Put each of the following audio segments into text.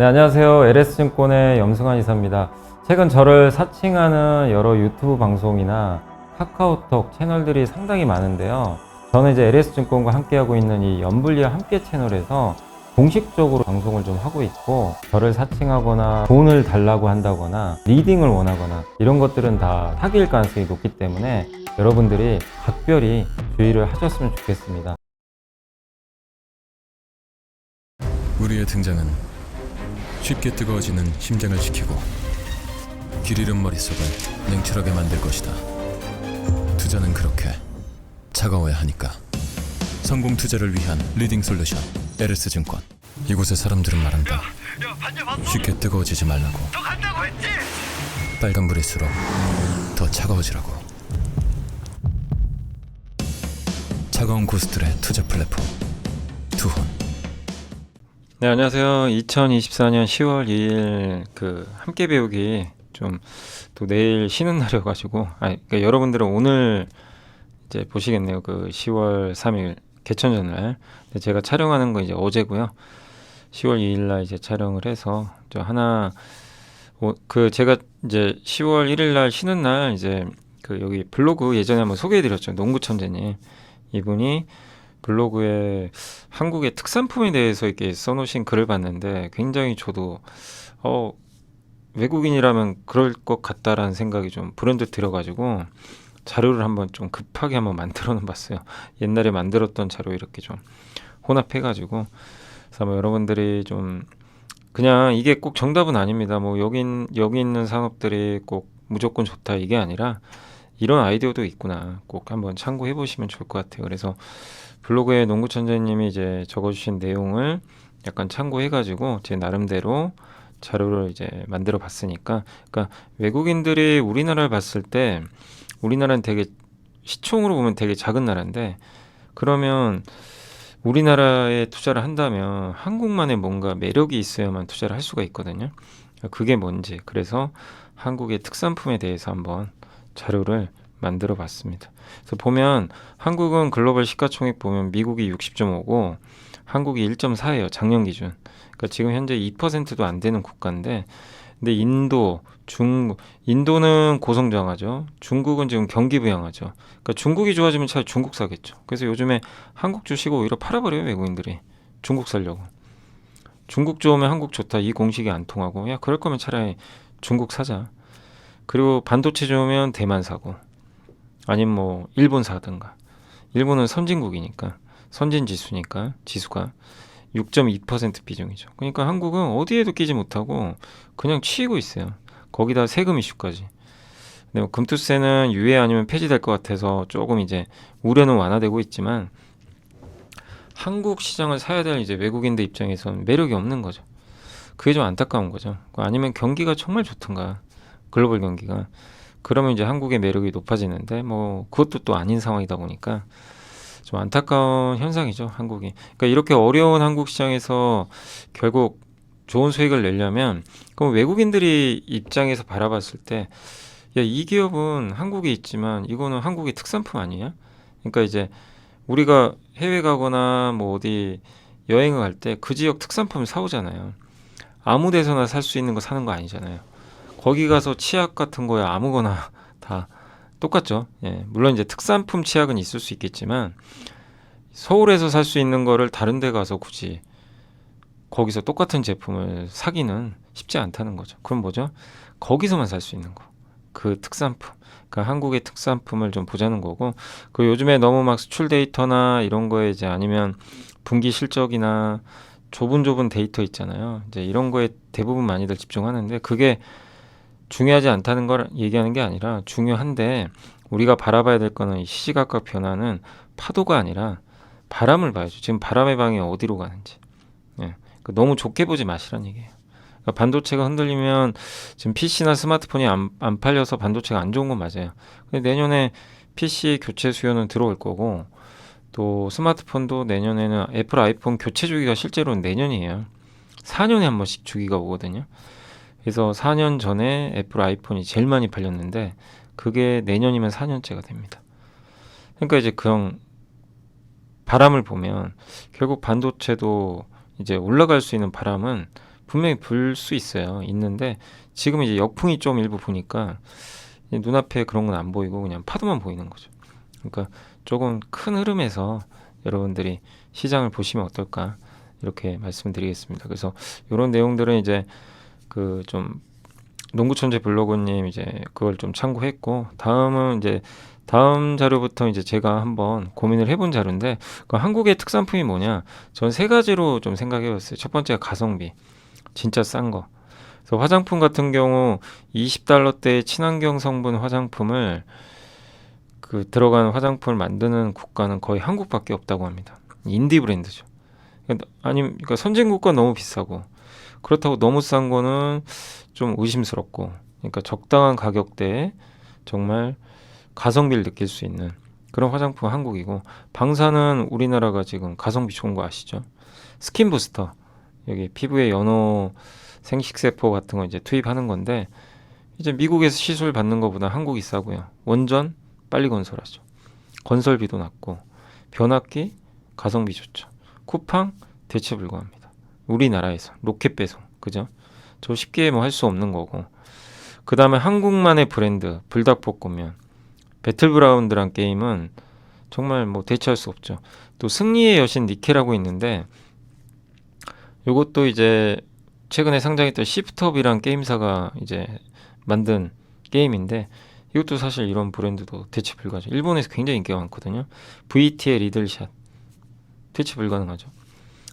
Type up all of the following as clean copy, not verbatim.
네, 안녕하세요. LS증권의 염승환 이사입니다. 최근 저를 사칭하는 여러 유튜브 방송이나 카카오톡 채널들이 상당히 많은데요. 저는 이제 LS증권과 함께하고 있는 이 연불리와 함께 채널에서 공식적으로 방송을 좀 하고 있고, 저를 사칭하거나 돈을 달라고 한다거나 리딩을 원하거나 이런 것들은 다 사기일 가능성이 높기 때문에 여러분들이 각별히 주의를 하셨으면 좋겠습니다. 우리의 등장은 쉽게 뜨거워지는 심장을 지키고 길 잃은 머릿속을 냉철하게 만들 것이다. 투자는 그렇게 차가워야 하니까. 성공 투자를 위한 리딩 솔루션 LS증권. 이곳의 사람들은 말한다. 쉽게 뜨거워지지 말라고. 빨간불일수록 더 차가워지라고. 차가운 고수들의 투자 플랫폼 투혼. 네, 안녕하세요. 2024년 10월 2일 함께 배우기 좀 또 내일 쉬는 날이어가지고, 그러니까 여러분들은 오늘 이제 보시겠네요. 10월 3일 개천절 날. 제가 촬영하는 거 이제 어제고요. 10월 2일 날 이제 촬영을 해서 제가 이제 10월 1일 날 쉬는 날 이제 여기 블로그 예전에 한번 소개해드렸죠. 농구천재님. 이분이 블로그에 한국의 특산품에 대해서 이렇게 써놓으신 글을 봤는데 굉장히 저도 외국인이라면 그럴 것 같다라는 생각이 좀 불현듯 들어가지고 자료를 한번 좀 급하게 한번 만들어는 봤어요. 옛날에 만들었던 자료 이렇게 좀 혼합해가지고. 그래서 뭐 여러분들이 좀 그냥 이게 꼭 정답은 아닙니다. 뭐 여기 있는 산업들이 꼭 무조건 좋다 이게 아니라 이런 아이디어도 있구나. 꼭 한번 참고해 보시면 좋을 것 같아요. 그래서 블로그에 농구천재님이 이제 적어주신 내용을 약간 참고해가지고 제 나름대로 자료를 이제 만들어 봤으니까, 그러니까 외국인들이 우리나라를 봤을 때 우리나라는 되게 시총으로 보면 되게 작은 나라인데, 그러면 우리나라에 투자를 한다면 한국만의 뭔가 매력이 있어야만 투자를 할 수가 있거든요. 그게 뭔지, 그래서 한국의 특산품에 대해서 한번 자료를 만들어 봤습니다. 그래서 보면 한국은 글로벌 시가총액 보면 미국이 60.5고 한국이 1.4예요. 작년 기준. 그러니까 지금 현재 2%도 안 되는 국가인데, 근데 인도는 고성장하죠. 중국은 지금 경기부양하죠. 그러니까 중국이 좋아지면 차라리 중국 사겠죠. 그래서 요즘에 한국 주식 오히려 팔아버려요, 외국인들이. 중국 살려고. 중국 좋으면 한국 좋다 이 공식이 안 통하고, 야 그럴 거면 차라리 중국 사자. 그리고 반도체 좋으면 대만 사고, 아니면 뭐 일본 사든가. 일본은 선진국이니까, 선진 지수니까 지수가 6.2% 비중이죠. 그러니까 한국은 어디에도 끼지 못하고 그냥 치이고 있어요. 거기다 세금 이슈까지. 근데 뭐 금투세는 유예 아니면 폐지될 것 같아서 조금 이제 우려는 완화되고 있지만, 한국 시장을 사야 될 이제 외국인들 입장에서는 매력이 없는 거죠. 그게 좀 안타까운 거죠. 아니면 경기가 정말 좋던가, 글로벌 경기가. 그러면 이제 한국의 매력이 높아지는데 뭐 그것도 또 아닌 상황이다 보니까 좀 안타까운 현상이죠, 한국이. 그러니까 이렇게 어려운 한국 시장에서 결국 좋은 수익을 내려면, 그럼 외국인들이 입장에서 바라봤을 때, 야, 이 기업은 한국에 있지만 이거는 한국의 특산품 아니냐? 그러니까 이제 우리가 해외 가거나 뭐 어디 여행을 갈 때 그 지역 특산품을 사오잖아요. 아무 데서나 살 수 있는 거 사는 거 아니잖아요. 거기 가서 치약 같은 거야 아무거나 다 똑같죠. 예, 물론 이제 특산품 치약은 있을 수 있겠지만 서울에서 살 수 있는 거를 다른 데 가서 굳이 거기서 똑같은 제품을 사기는 쉽지 않다는 거죠. 그럼 뭐죠? 거기서만 살 수 있는 거. 그 특산품. 그러니까 한국의 특산품을 좀 보자는 거고, 그 요즘에 너무 막 수출 데이터나 이런 거에 이제 아니면 분기 실적이나 좁은 데이터 있잖아요. 이제 이런 거에 대부분 많이들 집중하는데, 그게 중요하지 않다는 걸 얘기하는 게 아니라 중요한데, 우리가 바라봐야 될 거는 이 시시각각 변화는 파도가 아니라 바람을 봐야죠. 지금 바람의 방이 어디로 가는지. 예. 너무 좋게 보지 마시라는 얘기예요. 그러니까 반도체가 흔들리면 지금 PC나 스마트폰이 안 팔려서 반도체가 안 좋은 건 맞아요. 근데 내년에 PC 교체 수요는 들어올 거고, 또 스마트폰도 내년에는 애플 아이폰 교체 주기가 실제로는 내년이에요. 4년에 한 번씩 주기가 오거든요. 그래서 4년 전에 애플 아이폰이 제일 많이 팔렸는데 그게 내년이면 4년째가 됩니다. 그러니까 이제 그런 바람을 보면 결국 반도체도 이제 올라갈 수 있는 바람은 분명히 불 수 있어요. 있는데 지금 이제 역풍이 좀 일부 부니까 눈앞에 그런 건 안 보이고 그냥 파도만 보이는 거죠. 그러니까 조금 큰 흐름에서 여러분들이 시장을 보시면 어떨까 이렇게 말씀드리겠습니다. 그래서 이런 내용들은 이제 그 좀 농구천재 블로그님 이제 그걸 좀 참고했고, 다음은 이제 다음 자료부터 이제 제가 한번 고민을 해본 자료인데, 그 한국의 특산품이 뭐냐? 전 세 가지로 좀 생각해봤어요. 첫 번째가 가성비, 진짜 싼 거. 그래서 화장품 같은 경우 20달러대의 친환경 성분 화장품을 그 들어간 화장품을 만드는 국가는 거의 한국밖에 없다고 합니다. 인디 브랜드죠. 그러니까 선진국가 너무 비싸고, 그렇다고 너무 싼 거는 좀 의심스럽고, 그러니까 적당한 가격대에 정말 가성비를 느낄 수 있는 그런 화장품 한국이고, 방사는 우리나라가 지금 가성비 좋은 거 아시죠? 스킨 부스터, 여기 피부에 연호 생식세포 같은 거 이제 투입하는 건데, 이제 미국에서 시술 받는 것보다 한국이 싸고요. 원전 빨리 건설하죠. 건설비도 낮고, 변압기 가성비 좋죠. 쿠팡 대체 불가합니다. 우리나라에서 로켓 배송, 그죠? 저 쉽게 뭐 할 수 없는 거고. 그 다음에 한국만의 브랜드 불닭볶음면, 배틀그라운드란 게임은 정말 뭐 대체할 수 없죠. 또 승리의 여신 니케라고 있는데, 요것도 이제 최근에 상장했던 시프트업이란 게임사가 이제 만든 게임인데, 이것도 사실 이런 브랜드도 대체 불가죠. 일본에서 굉장히 인기가 많거든요. VT의 리들샷 대체 불가능하죠.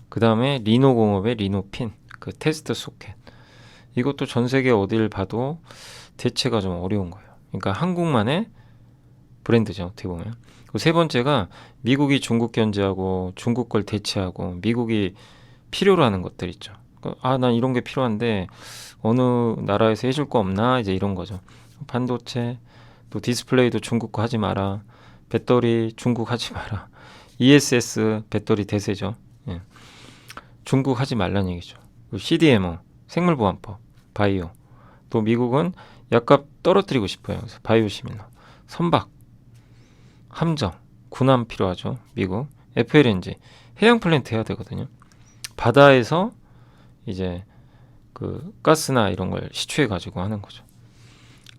그 다음에 리노공업의 리노핀, 그 테스트 소켓, 이것도 전 세계 어딜 봐도 대체가 좀 어려운 거예요. 그러니까 한국만의 브랜드죠, 어떻게 보면. 그리고 세 번째가 미국이 중국 견제하고 중국 걸 대체하고 미국이 필요로 하는 것들 있죠. 아, 난 이런 게 필요한데 어느 나라에서 해줄 거 없나, 이제 이런 거죠. 반도체, 또 디스플레이도 중국 거 하지 마라, 배터리 중국 하지 마라, ESS 배터리 대세죠. 예. 중국 하지 말라는 얘기죠. CDMO 생물보안법, 바이오, 또 미국은 약값 떨어뜨리고 싶어요. 그래서 바이오 시밀러, 선박, 함정, 군함 필요하죠. 미국 FLNG 해양 플랜트 해야 되거든요. 바다에서 이제 그 가스나 이런 걸 시추해 가지고 하는 거죠.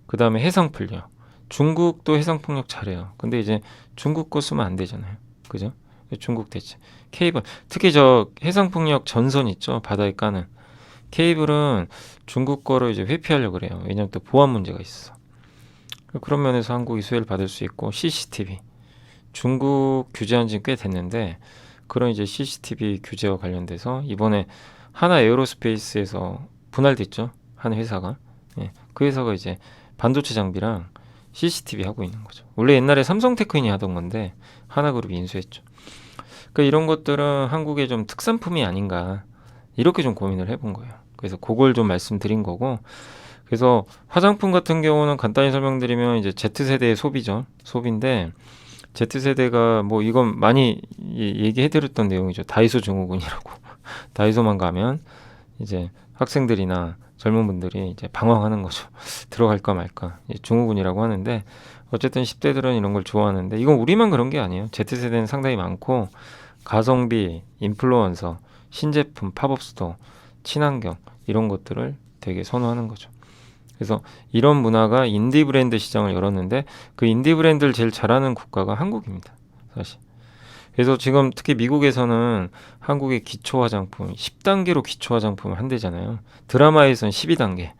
그 다음에 해상풍력, 중국도 해상풍력 잘해요. 근데 이제 중국 거 쓰면 안 되잖아요, 그죠? 중국 대체 케이블, 특히 저 해상풍력 전선 있죠, 바다에 까는 케이블은 중국 거를 이제 회피하려고 그래요. 왜냐면 또 보안 문제가 있어. 그런 면에서 한국이 수혜를 받을 수 있고, CCTV 중국 규제한 지 꽤 됐는데, 그런 이제 CCTV 규제와 관련돼서 이번에 하나 에어로스페이스에서 분할됐죠, 한 회사가. 예, 그 회사가 이제 반도체 장비랑 CCTV 하고 있는 거죠. 원래 옛날에 삼성테크인이 하던 건데 하나그룹이 인수했죠. 그러니까 이런 것들은 한국의 좀 특산품이 아닌가, 이렇게 좀 고민을 해본 거예요. 그래서 그걸 좀 말씀드린 거고, 그래서 화장품 같은 경우는 간단히 설명드리면 이제 Z세대의 소비죠. 소비인데, Z세대가 뭐 이건 많이 얘기해드렸던 내용이죠. 다이소 증후군이라고. 다이소만 가면 이제 학생들이나 젊은 분들이 이제 방황하는 거죠. 들어갈까 말까. 증후군이라고 하는데, 어쨌든 10대들은 이런 걸 좋아하는데, 이건 우리만 그런 게 아니에요. Z세대는 상당히 많고, 가성비, 인플루언서, 신제품, 팝업 스토어, 친환경, 이런 것들을 되게 선호하는 거죠. 그래서 이런 문화가 인디 브랜드 시장을 열었는데, 그 인디 브랜드를 제일 잘하는 국가가 한국입니다, 사실. 그래서 지금 특히 미국에서는 한국의 기초 화장품 10단계로 기초 화장품을 한대잖아요. 드라마에선 12단계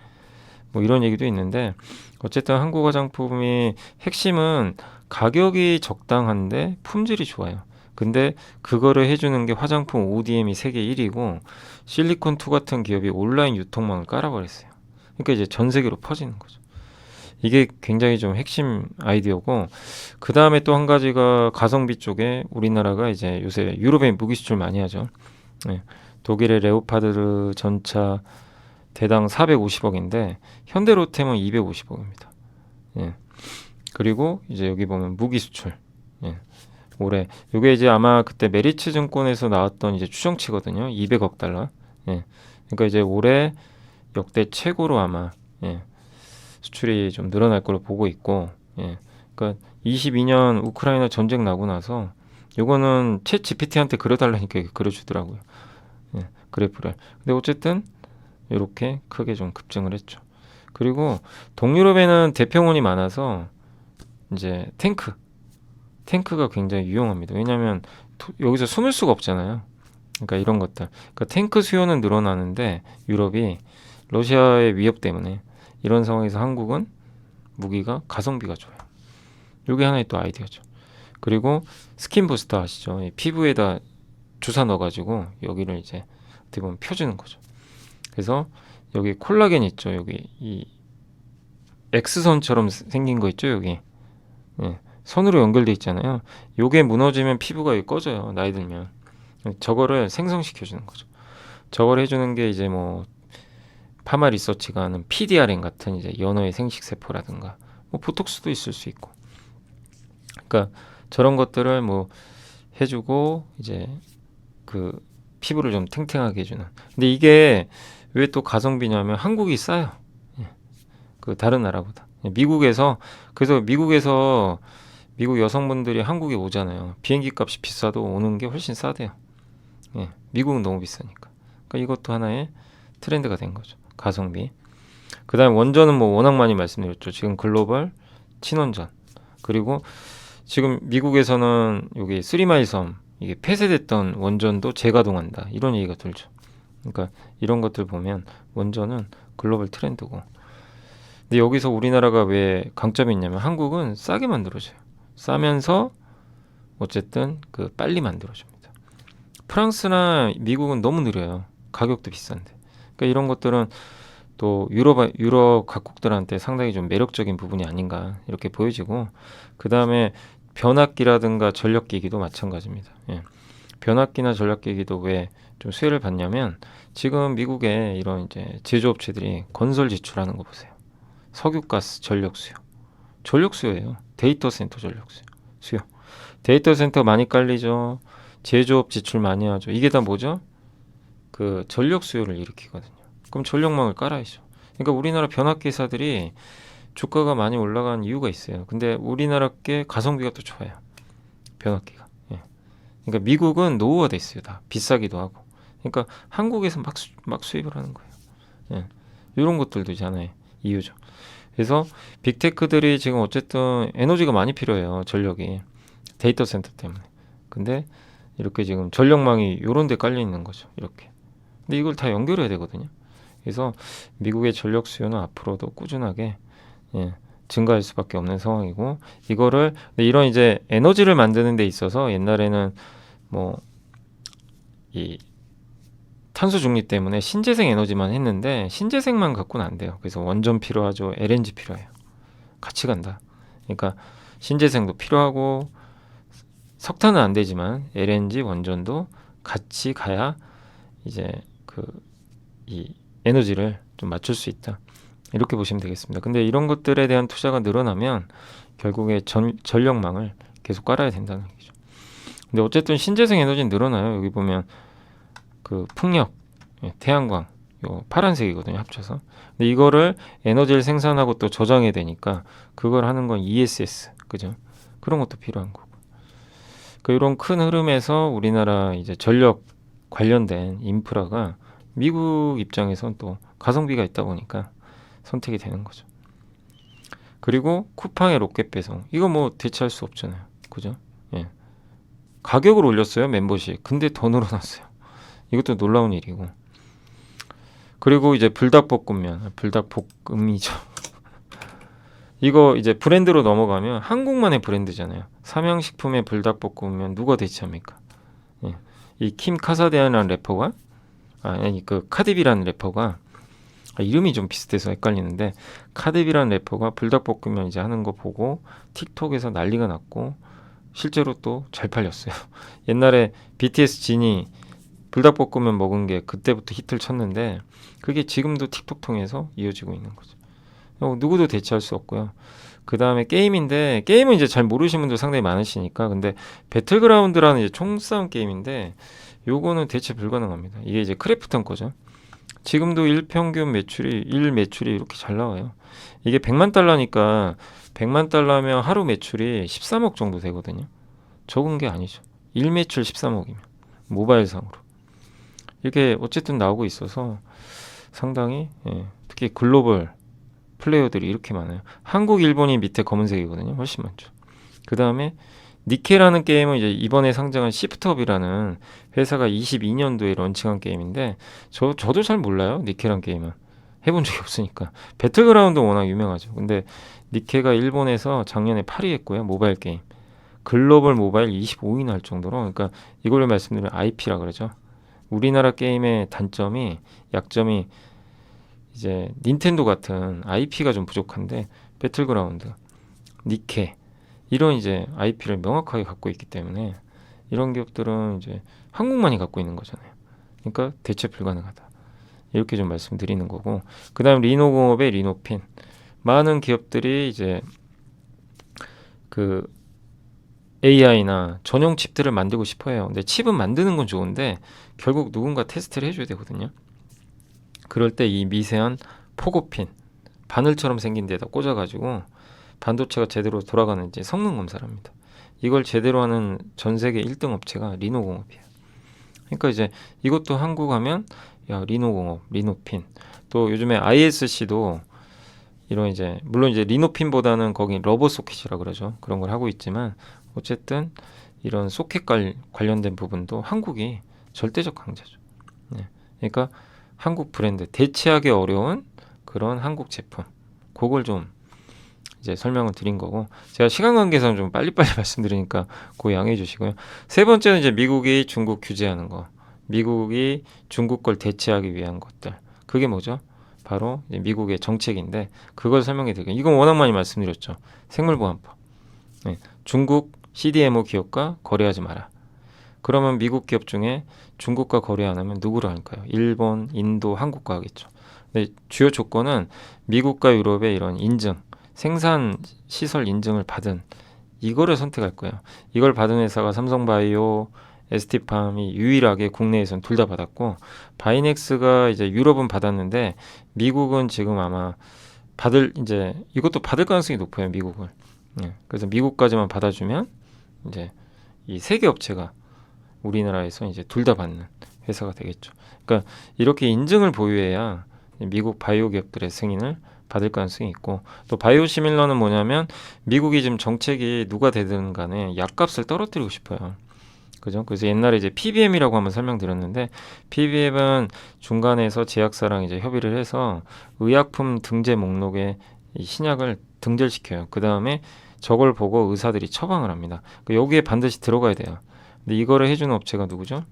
뭐 이런 얘기도 있는데, 어쨌든 한국 화장품이 핵심은 가격이 적당한데 품질이 좋아요. 근데 그거를 해주는 게 화장품 ODM이 세계 1위고, 실리콘2 같은 기업이 온라인 유통망을 깔아버렸어요. 그러니까 이제 전 세계로 퍼지는 거죠. 이게 굉장히 좀 핵심 아이디어고, 그 다음에 또 한 가지가 가성비 쪽에 우리나라가 이제 요새 유럽에 무기 수출 많이 하죠. 네. 독일의 레오파드 전차 대당 450억인데 현대로템은 250억입니다. 예. 그리고 이제 여기 보면 무기 수출. 예. 올해 이게 이제 아마 그때 메리츠 증권에서 나왔던 이제 추정치거든요. 200억 달러. 예. 그러니까 이제 올해 역대 최고로 아마 수출이 좀 늘어날 걸로 보고 있고, 그러니까 22년 우크라이나 전쟁 나고 나서 요거는 챗 GPT한테 그려달라니까 그려주더라고요. 그래프를. 근데 어쨌든 이렇게 크게 좀 급증을 했죠. 그리고 동유럽에는 대평원이 많아서 이제 탱크가 굉장히 유용합니다. 왜냐하면 여기서 숨을 수가 없잖아요. 그러니까 이런 것들. 그러니까 탱크 수요는 늘어나는데 유럽이 러시아의 위협 때문에 이런 상황에서 한국은 무기가 가성비가 좋아요. 이게 하나의 또 아이디어죠. 그리고 스킨 부스터 아시죠? 이 피부에다 주사 넣어가지고 여기를 이제 어떻게 보면 펴주는 거죠. 그래서 여기 콜라겐 있죠. 여기 이 X선처럼 생긴 거 있죠. 여기 예, 선으로 연결돼 있잖아요. 요게 무너지면 피부가 여기 꺼져요. 나이 들면. 저거를 생성시켜 주는 거죠. 저걸 해주는 게 이제 뭐 파마 리서치가 하는 PDRN 같은 이제 연어의 생식 세포라든가 뭐 보톡스도 있을 수 있고. 그러니까 저런 것들을 뭐 해주고 이제 그 피부를 좀 탱탱하게 해주는. 근데 이게 왜 또 가성비냐면 한국이 싸요. 예. 그 다른 나라보다. 미국에서 그래서 미국 여성분들이 한국에 오잖아요. 비행기 값이 비싸도 오는 게 훨씬 싸대요. 예. 미국은 너무 비싸니까. 그러니까 이것도 하나의 트렌드가 된 거죠. 가성비. 그다음에 원전은 뭐 워낙 많이 말씀드렸죠. 지금 글로벌 친원전. 그리고 지금 미국에서는 여기 쓰리마일 섬 이게 폐쇄됐던 원전도 재가동한다. 이런 얘기가 들죠. 그러니까 이런 것들 보면 원전은 글로벌 트렌드고. 근데 여기서 우리나라가 왜 강점이 있냐면 한국은 싸게 만들어져요. 싸면서 어쨌든 그 빨리 만들어줍니다. 프랑스나 미국은 너무 느려요. 가격도 비싼데. 그러니까 이런 것들은 또 유럽 각국들한테 상당히 좀 매력적인 부분이 아닌가 이렇게 보여지고, 그 다음에 변압기라든가 전력기기도 마찬가지입니다. 예. 변압기나 전력기기도 왜 좀 수혜를 받냐면 지금 미국의 이런 이제 제조업체들이 건설 지출하는 거 보세요. 석유가스 전력 수요예요. 데이터 센터 전력 수요. 데이터 센터 많이 깔리죠. 제조업 지출 많이 하죠. 이게 다 뭐죠? 그 전력 수요를 일으키거든요. 그럼 전력망을 깔아야죠. 그러니까 우리나라 변압기사들이 주가가 많이 올라간 이유가 있어요. 근데 우리나라 게 가성비가 또 좋아요. 변압기가. 예. 그러니까 미국은 노후화돼 있어요. 다 비싸기도 하고. 그러니까 한국에서 막 수입을 하는 거예요. 예. 이런 것들도 이제 하나의 이유죠. 그래서 빅테크들이 지금 어쨌든 에너지가 많이 필요해요. 전력이. 데이터 센터 때문에. 근데 이렇게 지금 전력망이 이런 데 깔려 있는 거죠. 이렇게. 근데 이걸 다 연결해야 되거든요. 그래서 미국의 전력 수요는 앞으로도 꾸준하게 증가할 수밖에 없는 상황이고, 이거를 이런 이제 에너지를 만드는 데 있어서 옛날에는 뭐 이 탄소 중립 때문에 신재생 에너지만 했는데 신재생만 갖고는 안 돼요. 그래서 원전 필요하죠. LNG 필요해요. 같이 간다. 그러니까 신재생도 필요하고 석탄은 안 되지만 LNG 원전도 같이 가야 이제 그 이 에너지를 좀 맞출 수 있다. 이렇게 보시면 되겠습니다. 근데 이런 것들에 대한 투자가 늘어나면 결국에 전력망을 계속 깔아야 된다는 얘기죠. 근데 어쨌든 신재생 에너지는 늘어나요. 여기 보면 그 풍력, 태양광, 요 파란색이거든요. 합쳐서. 근데 이거를 에너지를 생산하고 또 저장해야 되니까 그걸 하는 건 ESS, 그죠? 그런 것도 필요한 거고. 그 이런 큰 흐름에서 우리나라 이제 전력 관련된 인프라가 미국 입장에선 또 가성비가 있다 보니까 선택이 되는 거죠. 그리고 쿠팡의 로켓 배송, 이거 뭐 대체할 수 없잖아요. 그죠? 예. 가격을 올렸어요, 멤버십. 근데 더 늘어났어요. 이것도 놀라운 일이고. 그리고 이제 불닭볶음이죠. 이거 이제 브랜드로 넘어가면 한국만의 브랜드잖아요. 삼양식품의 불닭볶음면 누가 대체합니까? 예. 이 킴 카사디안이라는 래퍼가 그 카디비라는 래퍼가 이름이 좀 비슷해서 헷갈리는데, 카디비라는 래퍼가 불닭볶음면 이제 하는 거 보고 틱톡에서 난리가 났고 실제로 또 잘 팔렸어요. 옛날에 BTS 진이 불닭볶음면 먹은 게 그때부터 히트를 쳤는데 그게 지금도 틱톡 통해서 이어지고 있는 거죠. 누구도 대체할 수 없고요. 그 다음에 게임인데, 게임은 이제 잘 모르시는 분들 상당히 많으시니까. 근데 배틀그라운드라는 이제 총싸움 게임인데 요거는 대체 불가능합니다. 이게 이제 크래프톤 거죠. 지금도 일 매출이 이렇게 잘 나와요. 이게 100만 달러니까 100만 달러면 하루 매출이 13억 정도 되거든요. 적은 게 아니죠. 일 매출 13억이면 모바일상으로 이렇게 어쨌든 나오고 있어서 상당히 특히 글로벌 플레이어들이 이렇게 많아요. 한국, 일본이 밑에 검은색이거든요. 훨씬 많죠. 그 다음에 니케라는 게임은 이제 이번에 상장한 시프트업이라는 회사가 22년도에 런칭한 게임인데 저도 잘 몰라요. 니케란 게임은 해본 적이 없으니까. 배틀그라운드 워낙 유명하죠. 근데 니케가 일본에서 작년에 8위 했고요. 모바일 게임 글로벌 모바일 25위나 할 정도로, 그러니까 이걸로 말씀드리면 IP라 그러죠. 우리나라 게임의 단점이, 약점이 이제 닌텐도 같은 IP가 좀 부족한데 배틀그라운드, 니케 이런 이제 IP를 명확하게 갖고 있기 때문에 이런 기업들은 이제 한국만이 갖고 있는 거잖아요. 그러니까 대체 불가능하다. 이렇게 좀 말씀드리는 거고, 그다음 리노공업의 리노핀, 많은 기업들이 이제 그 AI나 전용 칩들을 만들고 싶어해요. 근데 칩은 만드는 건 좋은데 결국 누군가 테스트를 해줘야 되거든요. 그럴 때 이 미세한 포고핀, 바늘처럼 생긴 데다 꽂아가지고 반도체가 제대로 돌아가는지 성능 검사를 합니다. 이걸 제대로 하는 전 세계 1등 업체가 리노공업이에요. 그러니까 이제 이것도 한국 하면 야, 리노공업, 리노핀, 또 요즘에 ISC도 이런 이제 물론 이제 리노핀보다는 거기 러버 소켓이라 그러죠. 그런 걸 하고 있지만 어쨌든 이런 소켓 관련된 부분도 한국이 절대적 강자죠. 네. 그러니까 한국 브랜드, 대체하기 어려운 그런 한국 제품, 그걸 좀 이제 설명을 드린 거고, 제가 시간 관계상 좀 빨리빨리 말씀드리니까 그거 양해해 주시고요. 세 번째는 이제 미국이 중국 규제하는 거, 미국이 중국 걸 대체하기 위한 것들, 그게 뭐죠? 바로 이제 미국의 정책인데 그걸 설명해 드릴게요. 이건 워낙 많이 말씀드렸죠. 생물보안법. 네. 중국 CDMO 기업과 거래하지 마라. 그러면 미국 기업 중에 중국과 거래 안 하면 누구를 할까요? 일본, 인도, 한국과 하겠죠. 근데 주요 조건은 미국과 유럽의 이런 인증, 생산 시설 인증을 받은 이거를 선택할 거예요. 이걸 받은 회사가 삼성바이오, ST팜이 유일하게 국내에선 둘 다 받았고, 바이넥스가 이제 유럽은 받았는데 미국은 지금 아마 이제 이것도 받을 가능성이 높아요. 미국을. 그래서 미국까지만 받아주면 이제 이 세 개 업체가 우리나라에서 이제 둘 다 받는 회사가 되겠죠. 그러니까 이렇게 인증을 보유해야 미국 바이오 기업들의 승인을 받을 가능성이 있고, 또 바이오시밀러는 뭐냐면 미국이 지금 정책이 누가 되든 간에 약값을 떨어뜨리고 싶어요. 그죠? 그래서 옛날에 이제 PBM이라고 한번 설명드렸는데, PBM은 중간에서 제약사랑 이제 협의를 해서 의약품 등재 목록에 이 신약을 등재시켜요. 그 다음에 저걸 보고 의사들이 처방을 합니다. 여기에 반드시 들어가야 돼요. 근데 이거를 해주는 업체가 누구죠?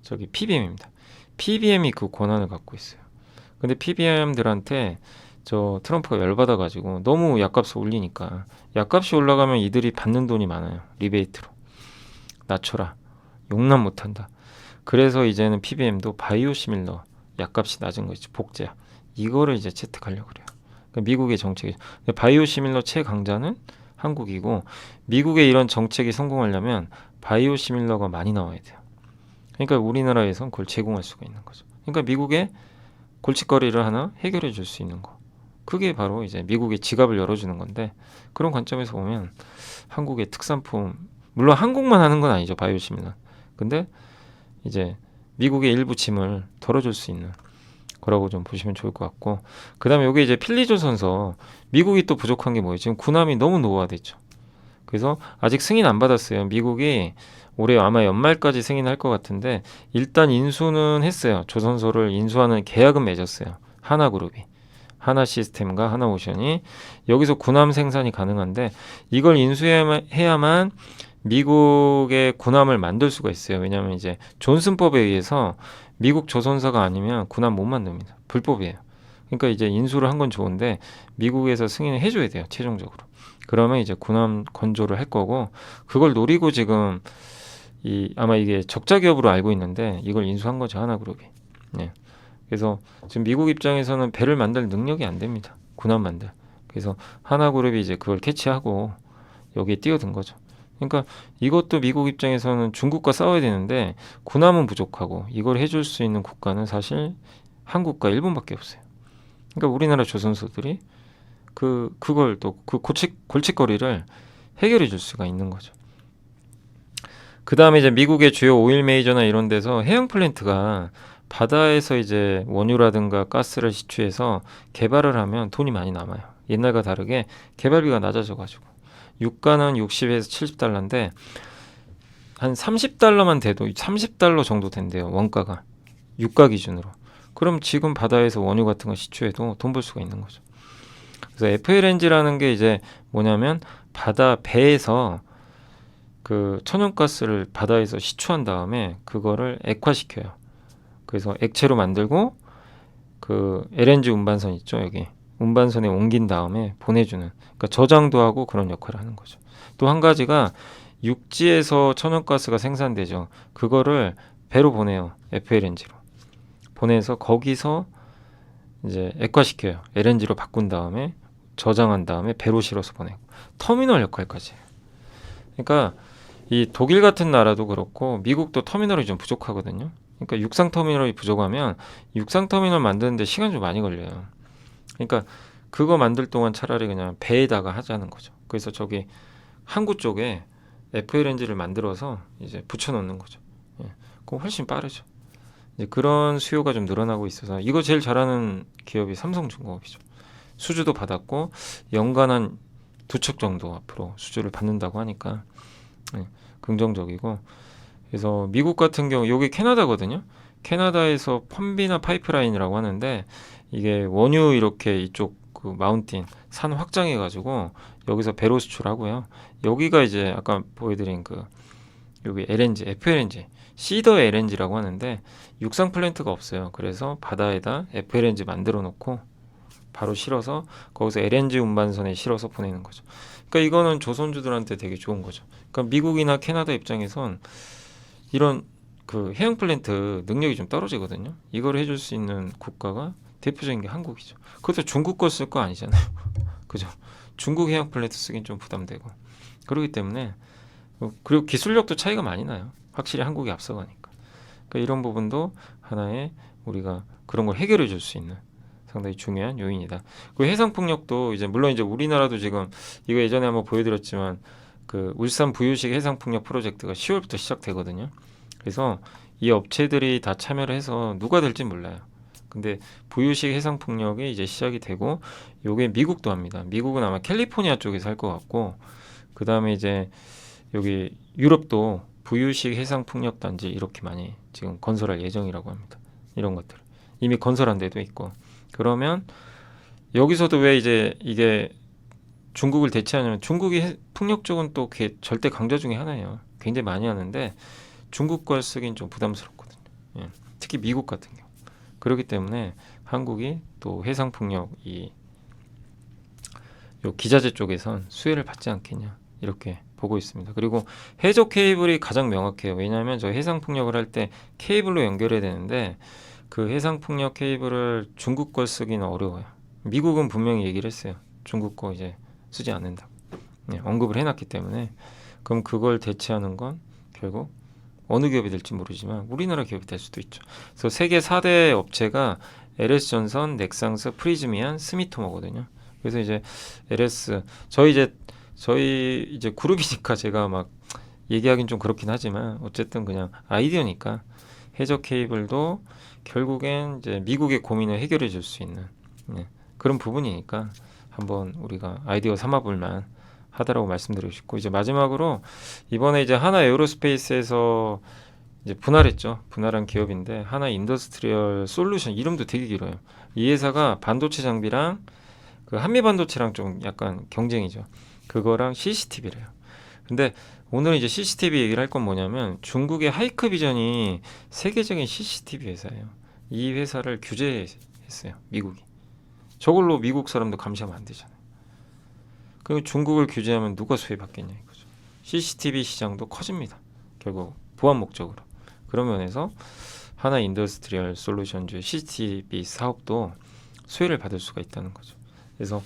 저기 PBM입니다. PBM이 그 권한을 갖고 있어요. 근데 PBM들한테 저 트럼프가 열받아가지고 너무 약값을 올리니까, 약값이 올라가면 이들이 받는 돈이 많아요. 리베이트로. 낮춰라. 용납 못한다. 그래서 이제는 PBM도 바이오시밀러 약값이 낮은 거 있죠. 복제약. 이거를 이제 채택하려고 그래요. 그러니까 미국의 정책이. 바이오시밀러 최강자는 한국이고, 미국의 이런 정책이 성공하려면 바이오시밀러가 많이 나와야 돼요. 그러니까 우리나라에선 그걸 제공할 수가 있는 거죠. 그러니까 미국의 골칫거리를 하나 해결해 줄 수 있는 거. 그게 바로 이제 미국의 지갑을 열어주는 건데, 그런 관점에서 보면 한국의 특산품, 물론 한국만 하는 건 아니죠. 바이오시밀러. 근데 이제 미국의 일부 짐을 덜어줄 수 있는 거라고 좀 보시면 좋을 것 같고, 그 다음에 이게 이제 필리조선서, 미국이 또 부족한 게 뭐예요? 지금 군함이 너무 노후화됐죠. 그래서 아직 승인 안 받았어요. 미국이 올해 아마 연말까지 승인할 것 같은데 일단 인수는 했어요. 조선소를 인수하는 계약은 맺었어요. 하나그룹이. 하나시스템과 하나오션이. 여기서 군함 생산이 가능한데 이걸 인수해야만 미국의 군함을 만들 수가 있어요. 왜냐하면 이제 존슨법에 의해서 미국 조선사가 아니면 군함 못 만듭니다. 불법이에요. 그러니까 이제 인수를 한 건 좋은데 미국에서 승인을 해줘야 돼요. 최종적으로. 그러면 이제 군함 건조를 할 거고, 그걸 노리고 지금 아마 이게 적자 기업으로 알고 있는데 이걸 인수한 거죠. 하나그룹이. 네. 그래서 지금 미국 입장에서는 배를 만들 능력이 안 됩니다. 군함 만들. 그래서 하나그룹이 이제 그걸 캐치하고 여기에 뛰어든 거죠. 그러니까 이것도 미국 입장에서는 중국과 싸워야 되는데 군함은 부족하고 이걸 해줄 수 있는 국가는 사실 한국과 일본밖에 없어요. 그러니까 우리나라 조선소들이 그걸 또 그 골칫거리를 해결해 줄 수가 있는 거죠. 그 다음에 이제 미국의 주요 오일 메이저나 이런 데서 해양 플랜트가 바다에서 이제 원유라든가 가스를 시추해서 개발을 하면 돈이 많이 남아요. 옛날과 다르게 개발비가 낮아져가지고 유가는 60에서 70달러인데 한 30달러만 돼도 30달러 정도 된대요. 원가가 유가 기준으로. 그럼 지금 바다에서 원유 같은 거 시추해도 돈 벌 수가 있는 거죠. 그래서 FLNG라는 게 이제 뭐냐면 바다 배에서 그 천연가스를 바다에서 시추한 다음에 그거를 액화시켜요. 그래서 액체로 만들고 그 LNG 운반선 있죠, 여기 운반선에 옮긴 다음에 보내주는, 그러니까 저장도 하고 그런 역할을 하는 거죠. 또 한 가지가 육지에서 천연가스가 생산되죠. 그거를 배로 보내요. FLNG로 보내서 거기서 이제 액화시켜요. LNG로 바꾼 다음에 저장한 다음에 배로 실어서 보내고 터미널 역할까지 해요. 그러니까 이 독일 같은 나라도 그렇고 미국도 터미널이 좀 부족하거든요. 그러니까 육상 터미널이 부족하면 육상 터미널 만드는데 시간 좀 많이 걸려요. 그러니까 그거 만들 동안 차라리 그냥 배에다가 하자는 거죠. 그래서 저기 항구 쪽에 FLNG를 만들어서 이제 붙여놓는 거죠. 예, 그거 훨씬 빠르죠. 이제 그런 수요가 좀 늘어나고 있어서 이거 제일 잘하는 기업이 삼성중공업이죠. 수주도 받았고 연간 한 2척 정도 앞으로 수주를 받는다고 하니까 예, 긍정적이고. 그래서 미국 같은 경우 여기 캐나다거든요. 캐나다에서 펌비나 파이프라인이라고 하는데 이게 원유 이렇게 이쪽 그 마운틴 산 확장해 가지고 여기서 배로 수출하고요. 여기가 이제 아까 보여드린 그 여기 LNG, FLNG, 시더 LNG라고 하는데 육상 플랜트가 없어요. 그래서 바다에다 FLNG 만들어 놓고 바로 실어서 거기서 LNG 운반선에 실어서 보내는 거죠. 그러니까 이거는 조선주들한테 되게 좋은 거죠. 그러니까 미국이나 캐나다 입장에선 이런 그 해양 플랜트 능력이 좀 떨어지거든요. 이걸 해줄 수 있는 국가가 대표적인 게 한국이죠. 그것도 중국 거 쓸 거 아니잖아요. 그죠? 중국 해양 플랜트 쓰긴 좀 부담되고 그렇기 때문에 그리고 기술력도 차이가 많이 나요. 확실히 한국이 앞서가니까. 그러니까 이런 부분도 하나의 우리가 그런 걸 해결해 줄 수 있는 상당히 중요한 요인이다. 그 해상 풍력도 이제 물론 이제 우리나라도 지금 이거 예전에 한번 보여드렸지만 그 울산 부유식 해상 풍력 프로젝트가 10월부터 시작되거든요. 그래서 이 업체들이 다 참여를 해서 누가 될지 몰라요. 근데 부유식 해상 풍력이 이제 시작이 되고 요게 미국도 합니다. 미국은 아마 캘리포니아 쪽에서 할 것 같고 그 다음에 이제 여기 유럽도 부유식 해상 풍력 단지 이렇게 많이 지금 건설할 예정이라고 합니다. 이런 것들 이미 건설한 데도 있고. 그러면 여기서도 왜 이제 이게 중국을 대체하냐면 중국이 풍력 쪽은 또 절대 강자 중에 하나예요. 굉장히 많이 하는데 중국 걸 쓰긴 좀 부담스럽거든요. 예. 특히 미국 같은 경우. 그렇기 때문에 한국이 또 해상 풍력 이 기자재 쪽에선 수혜를 받지 않겠냐 이렇게 보고 있습니다. 그리고 해저 케이블이 가장 명확해요. 왜냐하면 저 해상 풍력을 할 때 케이블로 연결해야 되는데 그 해상 풍력 케이블을 중국 걸 쓰기는 어려워요. 미국은 분명히 얘기를 했어요. 중국 거 이제 쓰지 않는다. 네, 언급을 해놨기 때문에 그럼 그걸 대체하는 건 결국 어느 기업이 될지 모르지만 우리나라 기업이 될 수도 있죠. 그래서 세계 4대 업체가 LS전선, 넥상스, 프리즈미안, 스미토모거든요. 그래서 이제 LS 저희 이제 그룹이니까 제가 막 얘기하긴 좀 그렇긴 하지만 어쨌든 그냥 아이디어니까 해저 케이블도 결국엔 이제 미국의 고민을 해결해 줄 수 있는 그런 부분이니까 한번 우리가 아이디어 삼아볼만 하다라고 말씀드리고 싶고, 이제 마지막으로 이번에 이제 하나 에어로스페이스에서 이제 분할했죠. 분할한 기업인데 하나 인더스트리얼 솔루션, 이름도 되게 길어요. 이 회사가 반도체 장비랑 그 한미 반도체랑 좀 약간 경쟁이죠. 그거랑 CCTV래요. 근데 오늘 이제 CCTV 얘기를 할 건 뭐냐면 중국의 하이크비전이 세계적인 CCTV 회사예요. 이 회사를 규제했어요. 미국이. 저걸로 미국 사람도 감시하면 안 되잖아요. 그 중국을 규제하면 누가 수혜받겠냐 이거죠. CCTV 시장도 커집니다. 결국 보안 목적으로. 그런 면에서 하나 인더스트리얼 솔루션즈의 CCTV 사업도 수혜를 받을 수가 있다는 거죠. 그래서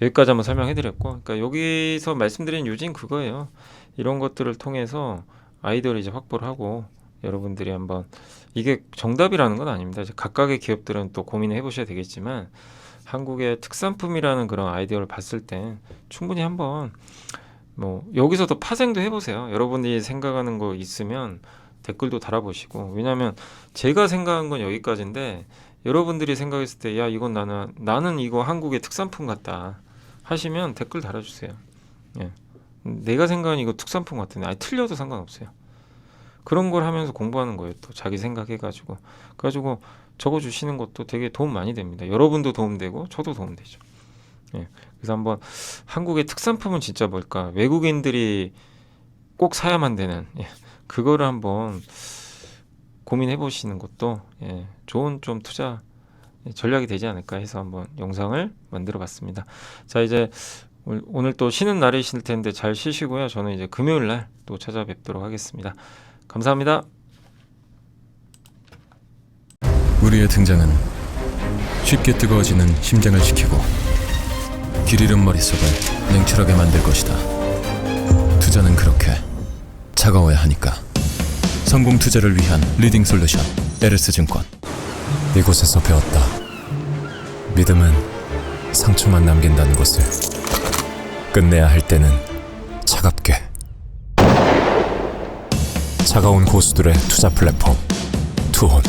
여기까지 한번 설명해드렸고, 그러니까 여기서 말씀드린 요지는 그거예요. 이런 것들을 통해서 아이디어를 이제 확보를 하고 여러분들이 한번, 이게 정답이라는 건 아닙니다. 이제 각각의 기업들은 또 고민을 해보셔야 되겠지만 한국의 특산품이라는 그런 아이디어를 봤을 때 충분히 한번 뭐 여기서도 파생도 해보세요. 여러분이 생각하는 거 있으면 댓글도 달아보시고, 왜냐하면 제가 생각한 건 여기까지인데 여러분들이 생각했을 때 야 이건 나는 이거 한국의 특산품 같다 하시면 댓글 달아주세요. 예. 내가 생각한 이거 특산품 같은데 아니 틀려도 상관없어요. 그런 걸 하면서 공부하는 거예요. 또 자기 생각해가지고 그래가지고 적어주시는 것도 되게 도움 많이 됩니다. 여러분도 도움되고 저도 도움되죠. 예. 그래서 한번 한국의 특산품은 진짜 뭘까, 외국인들이 꼭 사야만 되는, 예. 그거를 한번 고민해 보시는 것도, 예. 좋은 좀 투자 전략이 되지 않을까 해서 한번 영상을 만들어 봤습니다. 자, 이제 오늘 또 쉬는 날이실 텐데 잘 쉬시고요. 저는 이제 금요일 날 또 찾아뵙도록 하겠습니다. 감사합니다. 우리의 등장은 쉽게 뜨거워지는 심장을 지키고 길 잃은 머릿속을 냉철하게 만들 것이다. 투자는 그렇게 차가워야 하니까. 성공 투자를 위한 리딩 솔루션 에르스증권. 이곳에서 배웠다. 믿음은 상처만 남긴다는 것을. 끝내야 할 때는 차갑게. 차가운 고수들의 투자 플랫폼 투혼.